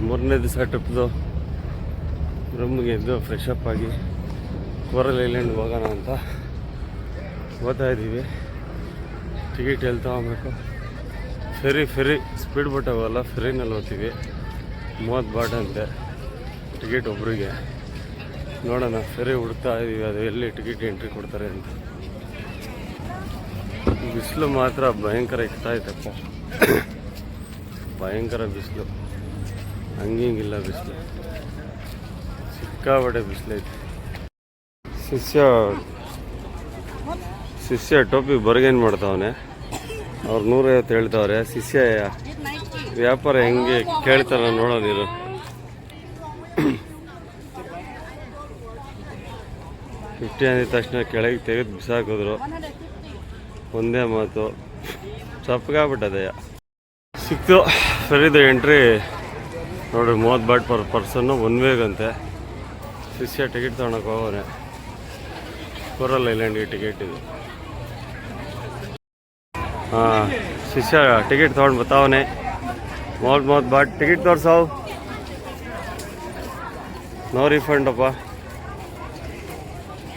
ಮೂರನೇ ದಿವಸ ಟ್ರಿಪ್ದು ರೂಮ್ಗೆ ಎದ್ದು ಫ್ರೆಶ್ ಅಪ್ ಆಗಿ ಕೋರಲ್ ಐಲ್ಯಾಂಡ್ ಹೋಗೋಣ ಅಂತ ಹೋಗ್ತಾ ಇದ್ದೀವಿ. ಟಿಕೆಟ್ ಎಲ್ಲಿ ತೊಗೊಬೇಕು? ಫೆರಿ ಸ್ಪೀಡ್ ಬೋಟ್ ಆಗೋಲ್ಲ, ಫೆರಿನಲ್ಲಿ ಹೋಗ್ತೀವಿ. 30 ಬಾಟ್ ಅಂತೆ ಟಿಕೆಟ್ ಒಬ್ರಿಗೆ. ನೋಡೋಣ, ಫೆರಿ ಹುಡುಕ್ತಾ ಇದ್ದೀವಿ, ಅದು ಎಲ್ಲಿ ಟಿಕೆಟ್ ಎಂಟ್ರಿ ಕೊಡ್ತಾರೆ ಅಂತ. ಬಿಸಿಲು ಮಾತ್ರ ಭಯಂಕರ ಇಕ್ತಾಯ್ತಪ್ಪ, ಭಯಂಕರ ಬಿಸಿಲು, ಹಂಗಿಂಗಿಲ್ಲ ಬಿಸಿಲು, ಸಿಕ್ಕಾಪಟ್ಟೆ ಬಿಸಿಲೈತೆ. ಶಿಷ್ಯ ಟೋಪಿ ಬರ್ಗೇನು ಮಾಡ್ತಾವನೆ, ಅವ್ರು 150 ಹೇಳ್ತಾವ್ರೆ. ಶಿಷ್ಯ ವ್ಯಾಪಾರ ಹೆಂಗೆ ಕೇಳ್ತಾರ ನೋಡೋ ನೀರು. $50 ಅಂದಿದ ತಕ್ಷಣ ಕೆಳಗೆ ತೆಗೆದು ಬಿಸಾಕಿದ್ರು. ಒಂದೇ ಮಾತು, ಚಪ್ಪಗಾಗ್ಬಿಟ್ಟದೆಯ. ಸಿಕ್ತು ಫೆರಿದು ಎಂಟ್ರಿ ನೋಡ್ರಿ, 30 ಬಾಟ್ ಪರ್ ಪರ್ಸನ್ನು, 1 ವೇಗಂತೆ. ಶಿಷ್ಯ ಟಿಕೆಟ್ ತೊಗೊಳಕ್ಕೆ ಹೋಗೋನೆ. ಕೋರಲ್ ಐಲ್ಯಾಂಡ್ಗೆ ಟಿಕೆಟ್ ಇದು. ಹಾಂ, ಶಿಷ್ಯ ಟಿಕೆಟ್ ತೊಗೊಂಡು ಬರ್ತಾವನೆ. 30 ಬಾಟ್ ಟಿಕೆಟ್ ತೋರ್ಸಾವು, ನೋ ರಿಫಂಡಪ್ಪ.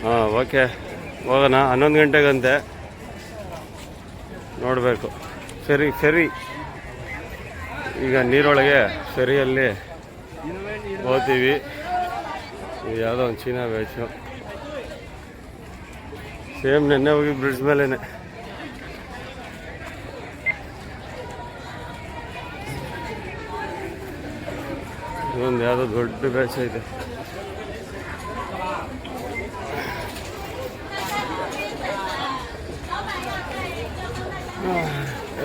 ಹಾಂ, ಓಕೆ, ಹೋಗೋಣ. 11 ಗಂಟೆಗಂತೆ ನೋಡಬೇಕು. ಫೆರಿ ಈಗ ನೀರೊಳಗೆ ಫೆರಿಯಲ್ಲಿ ಹೋಗ್ತೀವಿ. ಯಾವುದೋ ಒಂದು ಚೀನಾ ಬ್ಯಾಚು, ಸೇಮ್ ನೆನ್ನೆ ಹೋಗಿ ಬ್ರಿಡ್ಜ್ ಮೇಲೇ. ಇದೊಂದು ಯಾವುದೋ ದೊಡ್ಡ ಬ್ಯಾಚ್ ಐತೆ.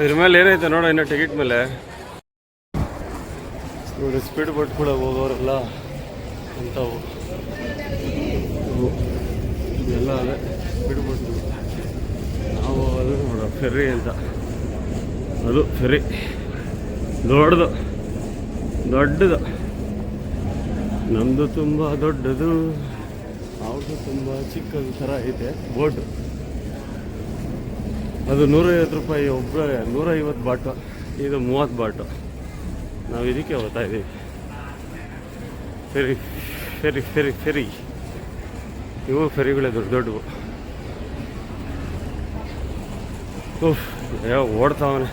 ಇದ್ರ ಮೇಲೆ ಏನೈತೆ ನೋಡೋ, ಇನ್ನು ಟಿಕೆಟ್ ಮೇಲೆ ನೋಡಿ. ಸ್ಪೀಡ್ ಬೋಟ್ ಕೂಡ ಹೋಗೋರೆಲ್ಲ ಅಂಥವು ಎಲ್ಲ ಅದೇ ಸ್ಪೀಡ್ ಬೋಟ್. ನಾವು ಅದು ನೋಡೋ ಫೆರ್ರಿ ಅಂತ, ಅದು ಫೆರ್ರಿ ದೊಡ್ಡದು. ನಮ್ಮದು ತುಂಬ ದೊಡ್ಡದು, ಅವ್ರದ್ದು ತುಂಬ ಚಿಕ್ಕದು ಥರ ಐತೆ ಬೋಟು. ಅದು 150 ರೂಪಾಯಿ ಒಬ್ಬರೇ, 150 ಬಾಟು. ಇದು 30 ಬಾಟು. ನಾವು ಇದಕ್ಕೆ ಹೋಗ್ತಾ ಇದ್ದೀವಿ. ಫೆರಿ ಇವು ಫೆರಿಗಳೇ ದೊಡ್ಡವು. ಓಡ್ತಾವನೆ.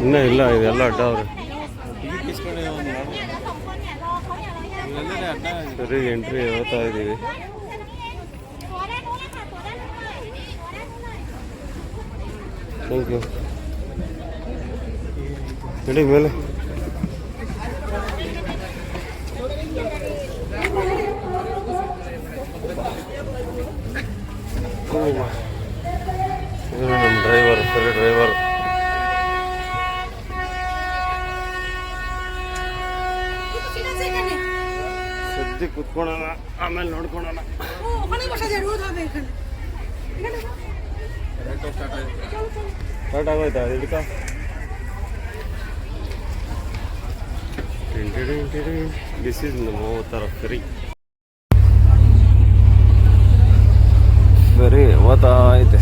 ಇನ್ನೂ ಇಲ್ಲ, ಇದೆಲ್ಲ ಅಡ್ಡ ಅವ್ರೆ. ಫೆರಿ ಎಂಟ್ರಿ ಹೋಗ್ತಾ ಇದ್ದೀವಿ. Thank you. ನಡಿ ಮೇಲೆ. ನಮ್ಮ ಡ್ರೈವರ್, ಫೆರಿ ಡ್ರೈವರ್. ಸದ್ಯ ಕುತ್ಕೊಳ್ಳೋಣ, ಆಮೇಲೆ ನೋಡ್ಕೊಳ್ಳೋಣ. ಸ್ಟಾರ್ಟ್ ಆಗೋಯ್ತಾ ಇದಕ್ಕೆ? ದಿಸ್ ಈಸ್ ನಮ್ಮ ಫೆರಿ ಓದ್ತಾ ಐತೆ.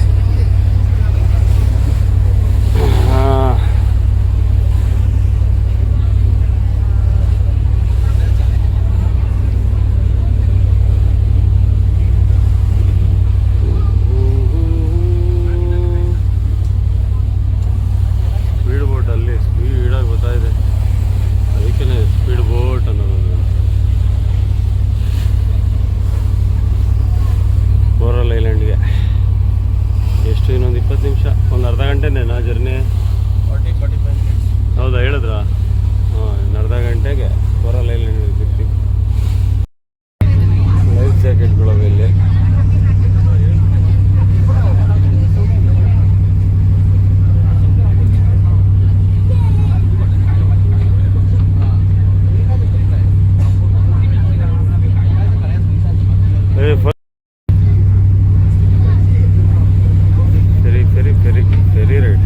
ಸ್ಪೀಡ್ ಬೋಟಲ್ಲಿ ಸ್ಪೀಡಾಗಿ ಬರ್ತಾ ಇದೆ, ಅದಕ್ಕೆ ಸ್ಪೀಡ್ ಬೋಟ್ ಅನ್ನೋದು. ಕೋರಲ್ ಐಲ್ಯಾಂಡ್ಗೆ ಎಷ್ಟು? ಇನ್ನೊಂದು 20 ನಿಮಿಷ, ಒಂದು ಅರ್ಧ ಗಂಟೆನೇನಾ ಜರ್ನಿ? 40-45 ಮಿನಿಟ್ಸ್. ಹೌದಾ, ಹೇಳಿದ್ರಾ? ಹಾಂ, ಇನ್ನು ಅರ್ಧ ಗಂಟೆಗೆ ಕೋರಲ್ ಐಲ್ಯಾಂಡ್ ಸಿಗ್ತೀವಿ. ಲೈಫ್ ಜಾಕೆಟ್ಗಳು ಇಲ್ಲಿ. Ferry ride.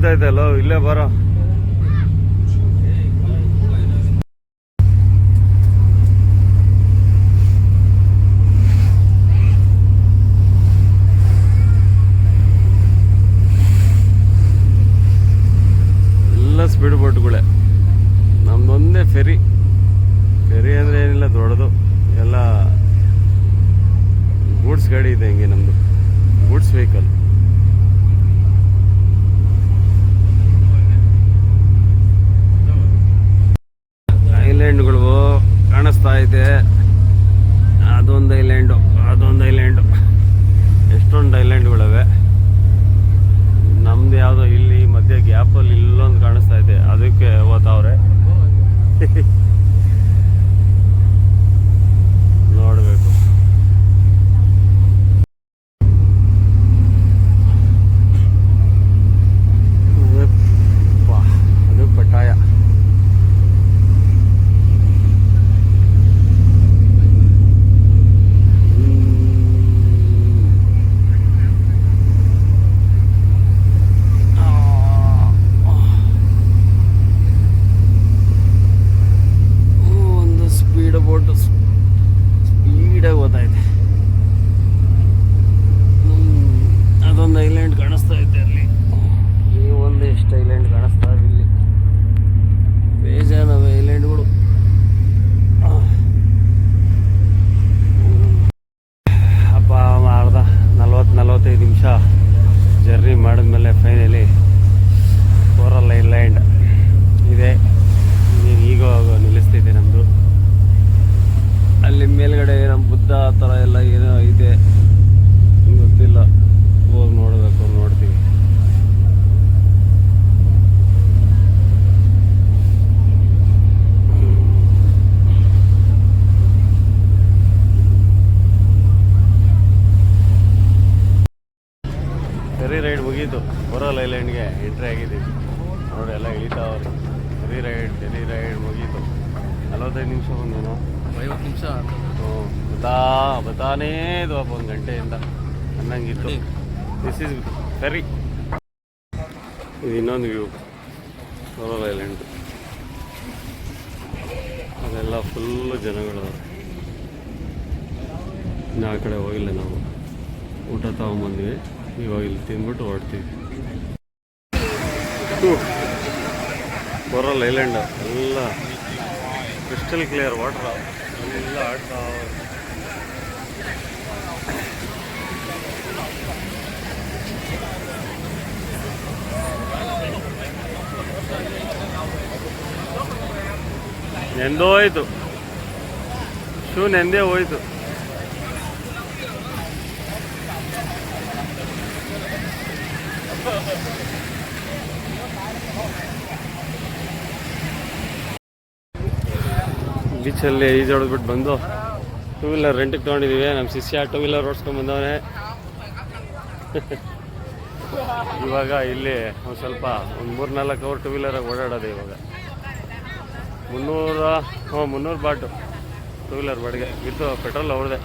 ಬೀಳ್ತೈತೆ ಅಲ್ಲೋ, ಇಲ್ಲೇ ಬರೋ. ಎಲ್ಲ ಸ್ಪೀಡ್ ಬೋಟ್ಗಳೇ. ನಮ್ದೊಂದೇ ಫೆರಿ. ಫೆರಿ ಅಂದರೆ ಏನಿಲ್ಲ, ದೊಡ್ಡದು ಎಲ್ಲ ಗೂಡ್ಸ್ ಗಾಡಿ ಇದೆ. ಹಿಂಗೆ ನಮ್ಮದು ಗೂಡ್ಸ್ ವೆಹಿಕಲ್. ಐಲ್ಯಾಂಡ್ಗಳು ಕಾಣಿಸ್ತಾ ಇದೆ. ಅದೊಂದು ಐಲ್ಯಾಂಡು, ಅದೊಂದು ಐಲ್ಯಾಂಡು, ಎಷ್ಟೊಂದು ಐಲ್ಯಾಂಡ್ಗಳವೆ. ನಮ್ದು ಯಾವುದೋ ಇಲ್ಲಿ ಮಧ್ಯೆ ಗ್ಯಾಪಲ್ಲಿ ಇಲ್ಲೊಂದು ಕಾಣಿಸ್ತಾ ಇದೆ, ಅದಕ್ಕೆ ಓದ್ತಾವ್ರೆ. ನೋಡಬೇಕು. ಅದು ಪಟ್ಟಾಯ. ಒಂದು ಸ್ಪೀಡ್ ಬೋಟ್ ಸ್ಪೀಡಾಗಿ ಓದಾಯಿದೆ. ಅದೊಂದು ಐಲ್ಯಾಂಡ್ ಕಾಣಿಸ್ತಾ ಇದೆ ಅಲ್ಲಿ. ಈ ಒಂದು ಎಷ್ಟು ಐಲ್ಯಾಂಡ್ ಕಾಣಿಸ್ತಾ ಇದೆ ಇಲ್ಲಿ. ಬೇಜಾನವ ಐಲ್ಯಾಂಡ್ಗಳು. ಅಪ್ಪ ಅರ್ಧ 40-45 ನಿಮಿಷ ಜರ್ನಿ ಮಾಡಿದ್ಮೇಲೆ ಫೈನಲಿ ಕೋರಲ್ ಐಲ್ಯಾಂಡ್ ಇದೆ. ಈಗ ನಿಲ್ಲಿಸ್ತಿದ್ದೆ. ನಮ್ಮದು ಅಲ್ಲಿ ಮೇಲ್ಗಡೆ ನಮ್ಮ ಬುದ್ಧ ಆ ಥರ ಎಲ್ಲ ಏನೋ ಇದೆ, ಗೊತ್ತಿಲ್ಲ. ಹೋಗಿ ನೋಡಬೇಕು, ನೋಡ್ತೀವಿ. ಫೆರಿ ರೈಡ್ ಮುಗೀತು. ಕೋರಲ್ ಐಲ್ಯಾಂಡ್ಗೆ ಎಂಟ್ರಿ ಆಗಿದ್ದೀವಿ. ನೋಡಿ ಎಲ್ಲ ಇಳಿತಾವ್ರಿ. ಫೆರಿ ರೈಡ್ ಮುಗೀತು. 45 ನಿಮಿಷ ಬಂದೇನೋ, 50 ನಿಮಿಷ. ಬತಾನೇ ಇದು ಒಂದು ಗಂಟೆಯಿಂದ ಅನ್ನಂಗಿತ್ತು. This is ferry. ಇದು ಇನ್ನೊಂದು ವ್ಯೂ ಕೋರಲ್ ಐಲ್ಯಾಂಡ್. ಅದೆಲ್ಲ ಫುಲ್ಲು ಜನಗಳು. ಇನ್ನು ಆ ಕಡೆ ಹೋಗಿಲ್ಲ ನಾವು. ಊಟ ತಗೊಂಬಂದ್ವಿ. ಇವಾಗ ಇಲ್ಲಿ ತಿಂದ್ಬಿಟ್ಟು ಹೊರಡ್ತೀವಿ. ಕೋರಲ್ ಐಲ್ಯಾಂಡ್ ಎಲ್ಲ ಕ್ರಿಸ್ಟಲ್ ಕ್ಲಿಯರ್ ವಾಟರ್. ಎಲ್ಲ ಆಡ್ತಾ ನೆಂದೋಯ್ತು. ಶೂ ನೆಂದೇ ಹೋಯ್ತು. ಬೀಚಲ್ಲಿ ಈಜಾಡ್ಬಿಟ್ಟು ಬಂದು 2 ವೀಲರ್ ರೆಂಟಿಗೆ ತೊಗೊಂಡಿದ್ದೀವಿ. ನಮ್ಮ ಶಿಷ್ಯ 2 ವೀಲರ್ ಓಡಿಸ್ಕೊಂಡ್ಬಂದವನೇ. ಇವಾಗ ಇಲ್ಲಿ ಒಂದು ಸ್ವಲ್ಪ ಒಂದು 3-4 ಅವರ್ 2 ವೀಲರಾಗಿ ಓಡಾಡೋದು. ಇವಾಗ 300 ಬಾಟು 2 ವೀಲರ್ ಬಾಡಿಗೆ ವಿತ್ ಪೆಟ್ರೋಲ್ ಅವ್ರದ್ದೇ.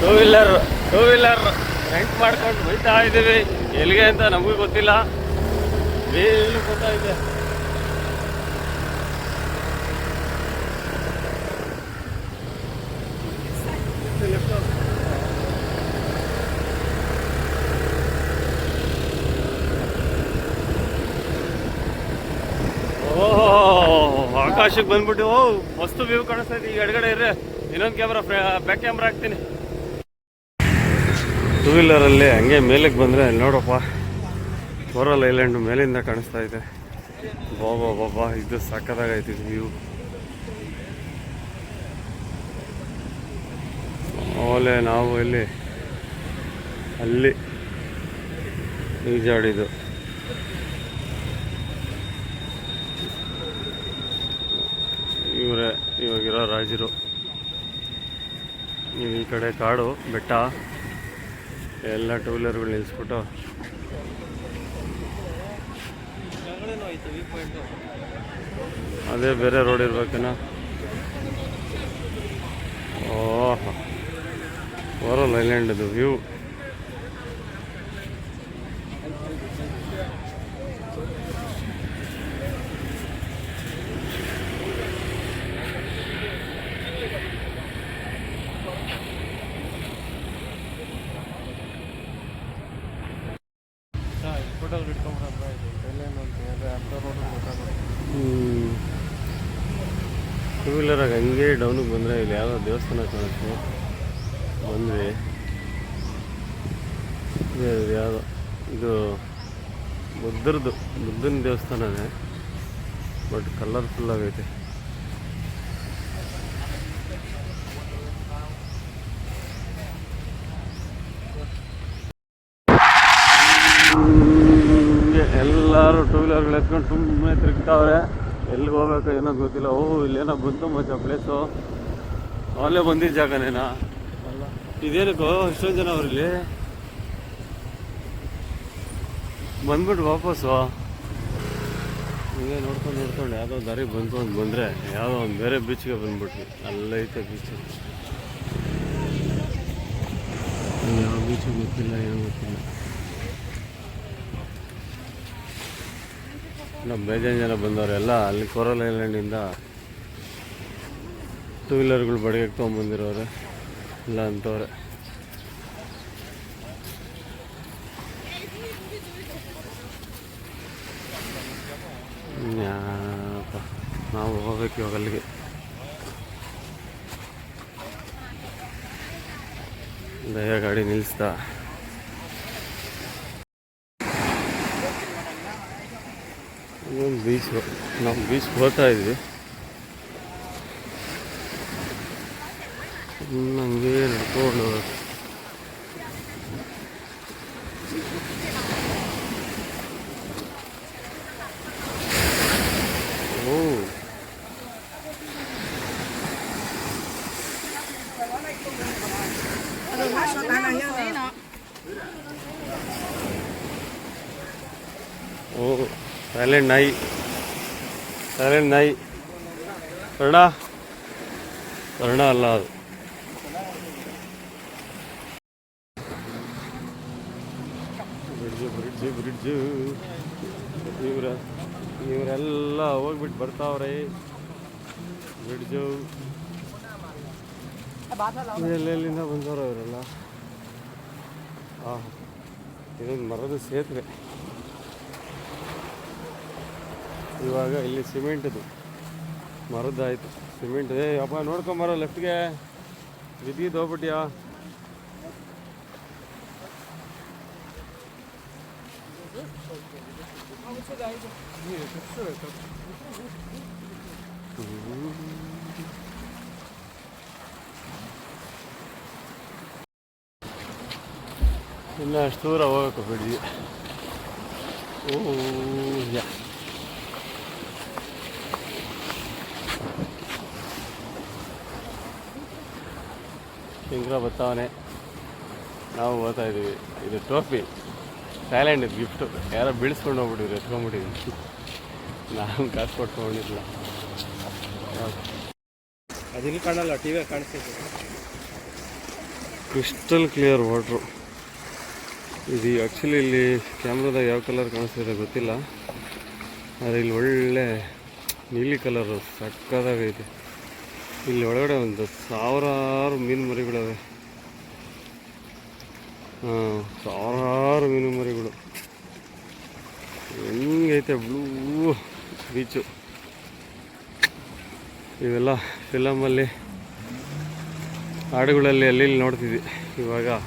2 ವೀಲರ್ ರೆಂಟ್ ಮಾಡ್ಕೊಂಡು ಹೋಗ್ತಾ ಇದ್ದೀವಿ. ಎಲ್ಲಿಗೆ ಅಂತ ನಮಗೂ ಗೊತ್ತಿಲ್ಲ, ಏನು ಗೊತ್ತಾಯಿದೆ. ಆಕಾಶಕ್ಕೆ ಬಂದ್ಬಿಟ್ಟು ಮಸ್ತು ವ್ಯೂ ಕಾಣಿಸ್ತಾ ಇದೆ. ಈಗ ಎಡಗಡೆ ಇರ್ರೆ, ಇನ್ನೊಂದು ಕ್ಯಾಮ್ರಾ ಬ್ಯಾಕ್ ಕ್ಯಾಮ್ರಾ ಹಾಕ್ತೀನಿ. 2 ವೀಲರಲ್ಲಿ ಹಂಗೆ ಮೇಲಕ್ಕೆ ಬಂದರೆ ನೋಡಪ್ಪ, ಕೋರಲ್ ಐಲ್ಯಾಂಡ್ ಮೇಲಿಂದ ಕಾಣಿಸ್ತಾ ಇದೆ. ಬಾಬಾ ಇದು ಸಕ್ಕತ್ತಾಗೈತಿ ವ್ಯೂ. ಆಮೇಲೆ ನಾವು ಅಲ್ಲಿ ಈಜಾಡಿದ್ದು. ಇವರೇ ಇವಾಗಿರೋ ರಾಜರು. ಈ ಕಡೆ ಕಾಡು ಬೆಟ್ಟ ಎಲ್ಲ 2 ವೀಲರ್ಗಳು ನಿಲ್ಲಿಸ್ಬಿಟ್ಟು ಅದೇ ಬೇರೆ ರೋಡ್ ಇರ್ಬೇಕೇನ. ಓಹ್, ಕೋರಲ್ ಐಲ್ಯಾಂಡ್ ವ್ಯೂ ಟೂ ವೀಲರಾಗ ಹಂಗೆ ಡೌನಿಗೆ ಬಂದರೆ ಇಲ್ಲಿ ಯಾವುದೋ ದೇವಸ್ಥಾನ ಕಾಣುತ್ತೆ. ಬಂದ್ವಿ ಯಾವುದೋ ಇದು ಬುದ್ಧನ ದೇವಸ್ಥಾನನೇ, ಬಟ್ ಕಲರ್ಫುಲ್ ಆಗೈತೆ. ಎಲ್ಲರೂ ಟೂ ವೀಲರ್ಗಳು ಎತ್ಕೊಂಡು ಸುಮ್ಮನೆ ತಿರುಗ್ತಾವ್ರೆ. ಎಲ್ಲಿಗೆ ಹೋಗ್ಬೇಕು ಏನೋ ಗೊತ್ತಿಲ್ಲ. ಇಲ್ಲೇನೋ ಬಂತು ಮಚ್ಚ ಪ್ಲೇಸು, ಅಲ್ಲೇ ಬಂದಿದ್ದ ಜಾಗನೇನಾ? ಇದೇನಕ್ಕೋ ಇಷ್ಟೊಂದು ಜನ ಅವ್ರಲ್ಲಿ ಬಂದ್ಬಿಟ್ಟು ವಾಪಸ್ಸು ಹಿಂಗೆ ನೋಡ್ಕೊಂಡು ಯಾವುದೋ ದಾರಿ ಬಂತು ಅಂತ ಬಂದರೆ ಯಾವುದೋ ಒಂದು ಬೇರೆ ಬೀಚ್ಗೆ ಬಂದ್ಬಿಟ್ವಿ. ಅಲ್ಲೈತೆ ಬೀಚ್, ಯಾವ ಬೀಚು ಗೊತ್ತಿಲ್ಲ, ಏನು ಗೊತ್ತಿಲ್ಲ. ನಮ್ಮ ಬೇಜಾರು ಜನ ಬಂದವರು ಎಲ್ಲ ಅಲ್ಲಿ ಕೋರಲ್ ಐಲ್ಯಾಂಡಿಂದ ಟೂ ವೀಲರ್ಗಳು ಬಡಿಗೆ ತೊಗೊಂಬಂದಿರೋರೆ ಇಲ್ಲ ಅಂತವ್ರೆ. ನಾವು ಹೋಗ್ಬೇಕು ಇವಾಗ ಅಲ್ಲಿಗೆ. ದಯ ಗಾಡಿ ನಿಲ್ಲಿಸ್ತಾ ಇದೊಂದು ಬೀಚು. ನಾವು ಬೀಚ್ಗೆ ಹೋಗ್ತಾ ಇದ್ವಿ. ಹಂಗೆ ನಡ್ಕೊಂಡು ಸೈಲೆಂಟ್ ನಾಯಿ ಕರ್ಣ ಅಲ್ಲ ಅದು. ಬ್ರಿಡ್ಜು ಇವರೆಲ್ಲ ಹೋಗ್ಬಿಟ್ಟು ಬರ್ತಾವ್ರೆ. ಬ್ರಿಡ್ಜು ಎಲ್ಲೆಲ್ಲಿಂದ ಬಂದವ್ರ ಇವರೆಲ್ಲ. ಇದೊಂದು ಮರದ ಸೇತುವೆ. ಇವಾಗ ಇಲ್ಲಿ ಸಿಮೆಂಟ್ದು ಮರದ್ದಾಯ್ತು, ಸಿಮೆಂಟ್. ಅಪ್ಪ ನೋಡ್ಕೊಂಬರೋ ಲೆಫ್ಟ್ಗೆ ಬಿದ್ದಿದ್ದು ಹೋಗ್ಬಿಟ್ಯಾ? ಇನ್ನು ಅಷ್ಟು ದೂರ ಹೋಗಬೇಕು ಬಿಡಿ. ಶಂಕರ ಬರ್ತಾವನೆ, ನಾವು ಓದ್ತಾ ಇದ್ದೀವಿ. ಇದು ಟ್ರೋಫಿ, ಥೈಲ್ಯಾಂಡ್ ಗಿಫ್ಟು. ಯಾರೋ ಬೀಳಿಸ್ಕೊಂಡು ಹೋಗ್ಬಿಟ್ಟಿದ್ರು, ಎತ್ಕೊಂಡ್ಬಿಟ್ಟಿದ್ವಿ. ನಾನು ಕಾಸು ಕೊಟ್ಕೊಂಡಿಲ್ಲ. ಅದಿಲ್ಲಿ ಕಾಣಲ್ಲ, ಟಿ ವಿ ಕಾಣಿಸ್ತೈತೆ. Crystal clear water. ಇದು ಆ್ಯಕ್ಚುಲಿ ಇಲ್ಲಿ ಕ್ಯಾಮ್ರಾದಾಗ ಯಾವ ಕಲರ್ ಕಾಣಿಸ್ತಿದೆ ಗೊತ್ತಿಲ್ಲ, ಆದರೆ ಇಲ್ಲಿ ಒಳ್ಳೆ ನೀಲಿ ಕಲರು ಸಕ್ಕದಾಗೈತೆ. ಇಲ್ಲಿ ಒಳಗಡೆ ಒಂದು ಸಾವಿರಾರು ಮೀನು ಮರಿಗಳವೆ. ಸಾವಿರಾರು ಮೀನು ಮರಿಗಳು. ಹೆಂಗೈತೆ ಬ್ಲೂ ಬೀಚು. ಇವೆಲ್ಲ ಫಿಲಮಲ್ಲಿ ಹಾಡುಗಳಲ್ಲಿ ಅಲ್ಲಿ ನೋಡ್ತಿದ್ವಿ. ಇವಾಗ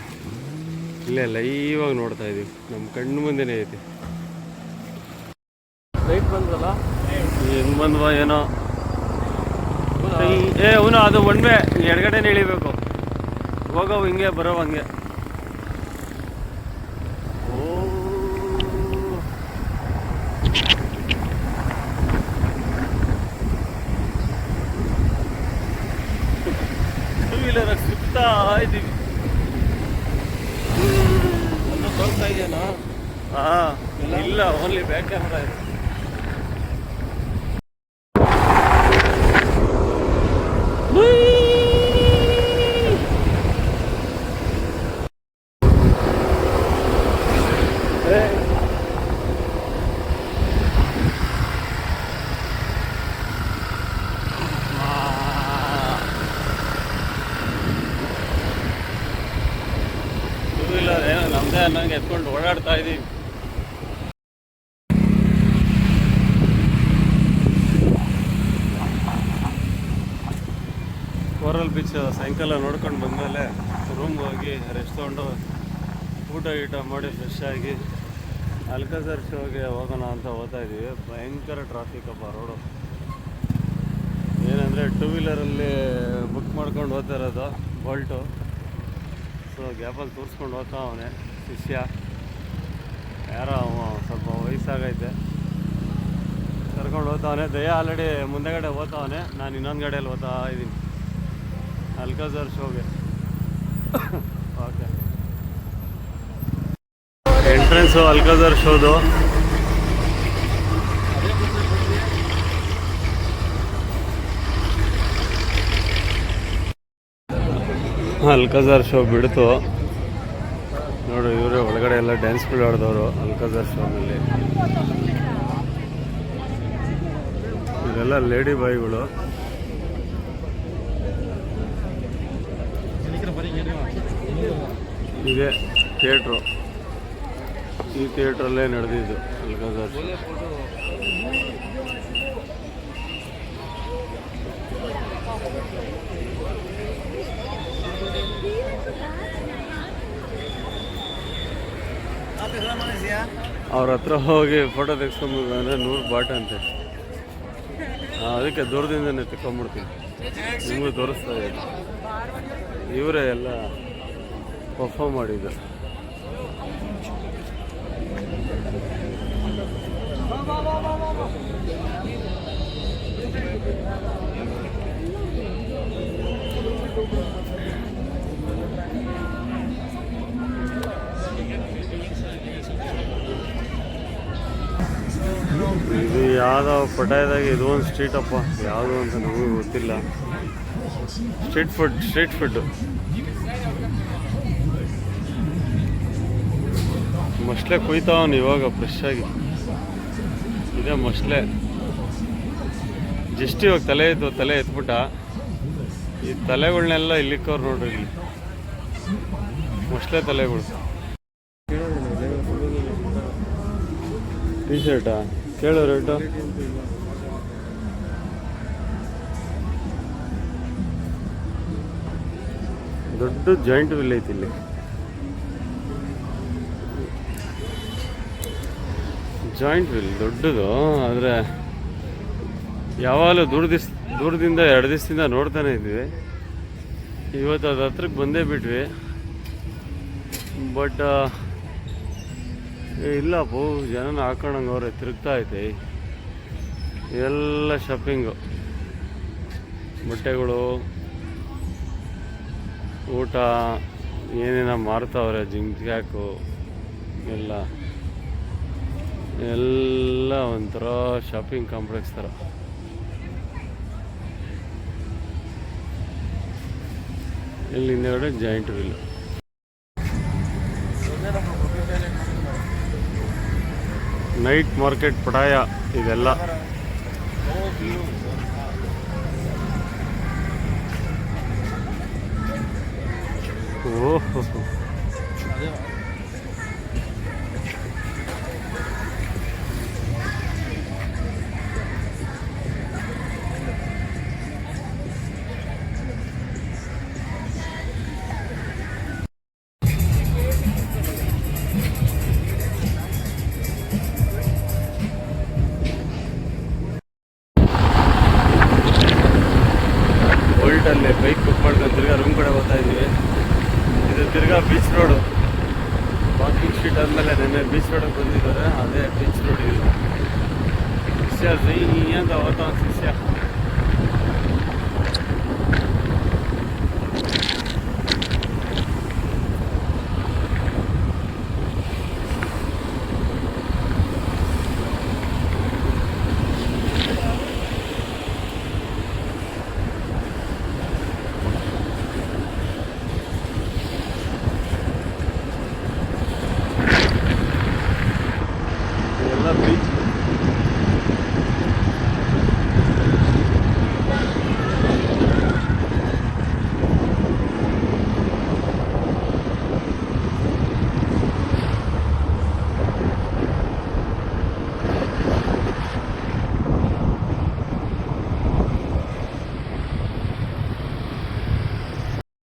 ಇಲ್ಲೇ ಲೈವಾಗಿ ನೋಡ್ತಾ ಇದ್ದೀವಿ, ನಮ್ಮ ಕಣ್ಣು ಮುಂದೆನೇ ಐತಿ. ಲೈಟ್ ಬಂದ್ರಲ್ಲ, ಹೆಂಗೆ ಬಂದ್ವಾ ಏನೋ. ಅವನು ಅದು ಒಣ್ಮೆ ಎಡಗಡೆನೇ ಇಳಿಬೇಕು. ಹೋಗವು ಹಿಂಗೆ ಬರೋವು ಹಂಗೆ. ಟೂ ವೀಲರ್ ಸಿಗ್ತಾ ಇದ್ದೀವಿ. ತೋರಿಸ್ತಾ ಇದೆಯಾ? ಇಲ್ಲ, ಓನ್ಲಿ ಬ್ಯಾಕ್ ಕ್ಯಾಮ್ರಾ ಇದೆ. ನಮ್ದೇ ಅನ್ನಂಗೆ ಎತ್ಕೊಂಡು ಓಡಾಡ್ತಾ ಇದೀವಿ. ಕೋರಲ್ ಬೀಚ್ ಸಾಯಂಕಾಲ ನೋಡ್ಕೊಂಡು ಬಂದಮೇಲೆ ರೂಮ್ಗೆ ಹೋಗಿ ರೆಸ್ಟ್ ತೊಗೊಂಡು ಊಟ ಮಾಡಿ ಫ್ರೆಶ್ ಆಗಿ ಅಲ್ಕಜರ್ ಶೋಗೆ ಹೋಗೋಣ ಅಂತ ಹೋಗ್ತಾ ಇದ್ದೀವಿ. ಭಯಂಕರ ಟ್ರಾಫಿಕ್ ಅಪ್ಪ ರೋಡು. ಏನಂದರೆ ಟೂ ವೀಲರಲ್ಲಿ ಬುಕ್ ಮಾಡ್ಕೊಂಡು ಹೋಗ್ತಾ ಇರೋದು ಬೋಲ್ಟು. ಸೊ ಗ್ಯಾಪಲ್ಲಿ ತೋರಿಸ್ಕೊಂಡು ಹೋಗ್ತಾ ಅವನೇ ಶಿಷ್ಯ. ಯಾರೋ ಸ್ವಲ್ಪ ವಯಸ್ಸಾಗೈತೆ, ಕರ್ಕೊಂಡು ಹೋಗ್ತಾವನೆ. ದಯ ಆಲ್ರೆಡಿ ಮುಂದೆಗಡೆ ಹೋಗ್ತಾವನೆ, ನಾನು ಇನ್ನೊಂದು ಗಾಡಿಯಲ್ಲಿ ಹೋಗ್ತಾ ಇದ್ದೀನಿ ಅಲ್ಕಜರ್ ಶೋಗೆ. ಓಕೆ, ಎಂಟ್ರೆನ್ಸು ಅಲ್ಕಜರ್ ಶೋದು. ಅಲ್ಕಜರ್ ಶೋ ಬಿಡ್ತು ನೋಡಿ. ಇವರೇ ಒಳಗಡೆ ಎಲ್ಲ ಡ್ಯಾನ್ಸ್ಗಳು ಆಡಿದವರು ಅಲ್ಕಜರ್ ಶೋನಲ್ಲಿ. ಇದೆಲ್ಲ ಲೇಡಿ ಬಾಯ್ಗಳು. ಇದೇ ಥಿಯೇಟ್ರು, ಈ ಥಿಯೇಟ್ರಲ್ಲೇ ನಡೆದಿದ್ದು ಅಲ್ಕಜರ್ ಶೋ. ಅವ್ರ ಹತ್ರ ಹೋಗಿ ಫೋಟೋ ತೆಗೆಸ್ಕೊಂಡ್ಬಂದ್ರೆ 100 ಬಾಟ್ ಅಂತೆ. ಅದಕ್ಕೆ ದೂರದಿಂದನೇ ತೆಕ್ಕೊಂಬಿಡ್ತೀನಿ, ನಿಮಗೂ ತೋರಿಸ್ತಾ ಇದ್ದೀನಿ. ಇವರೇ ಎಲ್ಲ ಪರ್ಫಾರ್ಮ್ ಮಾಡಿದ್ದು. ಇದು ಯಾವುದೋ ಪಟಾಯದಾಗ ಇದು ಒಂದು ಸ್ಟ್ರೀಟ್ ಅಪ್ಪ, ಯಾವುದು ಅಂತ ನಮಗೂ ಗೊತ್ತಿಲ್ಲ. ಸ್ಟ್ರೀಟ್ ಫುಡ್ ಮೊಸಳೆ ಕುಯ್ತಾವನು ಇವಾಗ ಫ್ರೆಶ್ ಆಗಿ. ಇದೇ ಮೊಸಳೆ. ಜಸ್ಟ್ ಇವಾಗ ತಲೆ ಎತ್ಬಿಟ್ಟ. ಈ ತಲೆಗಳನ್ನೆಲ್ಲ ಇಲ್ಲಿಕ್ಕವ್ರು ನೋಡ್ರಿ, ಇಲ್ಲಿ ಮೊಸಳೆ ತಲೆಗಳು. ಟೀ ಶರ್ಟಾ ಕೇಳೋ ರೇಟು? ದೊಡ್ಡ ಜಾಯಿಂಟ್ ವಿಲ್ ಐತಿ ಇಲ್ಲಿ. ಜಾಯಿಂಟ್ ವಿಲ್ ದೊಡ್ಡದು, ಆದರೆ ಯಾವಾಗಲೂ ದೂರದಿಂದ 2 ದಿವಸದಿಂದ ನೋಡ್ತಾನೆ ಇದ್ವಿ. ಇವತ್ತು ಅದು ಹತ್ರಕ್ಕೆ ಬಂದೇ ಬಿಟ್ವಿ. ಬಟ್ ಇಲ್ಲ ಜನನ ಹಾಕೊಂಡಂಗೆ ಅವ್ರೆ ತಿರುಗ್ತಾ ಐತೆ. ಎಲ್ಲ ಶಾಪಿಂಗು, ಬಟ್ಟೆಗಳು, ಊಟ ಏನೇನೋ ಮಾರ್ತಾವ್ರೆ. ಜಿಂಕ್ಯಾಕು ಎಲ್ಲ ಒಂಥರ ಶಾಪಿಂಗ್ ಕಾಂಪ್ಲೆಕ್ಸ್ ಥರ. ಇಲ್ಲಿ ಹಿಂದೆಗಡೆ ಜಾಯಿಂಟ್ ವಿಲ್. ನೈಟ್ ಮಾರ್ಕೆಟ್ ಪಟಾಯ ಇದೆಲ್ಲ. ಓಹೋ, ಬೋಲ್ಟಲ್ಲಿ ಬೈಕ್ ಬುಕ್ ಮಾಡ್ಕೊಂಡು ತಿರ್ಗಾ ರೂಮ್ ಕಡೆ ಹೋಗ್ತಾ ಇದ್ದೀವಿ. ಇದು ತಿರ್ಗಾ ಬೀಚ್ ರೋಡು. ವಾಕಿಂಗ್ ಸ್ಟ್ರೀಟ್ ಆದಮೇಲೆ ನೆನ್ನೆ ಬೀಚ್ ರೋಡಿಗೆ ಬಂದಿದ್ದಾರೆ. ಅದೇ ಬೀಚ್ ರೋಡ್ ಇದು. ಶಿಷ್ಯ ಅಂತ ಹೋಗ್ತಾ ಶಿಷ್ಯ.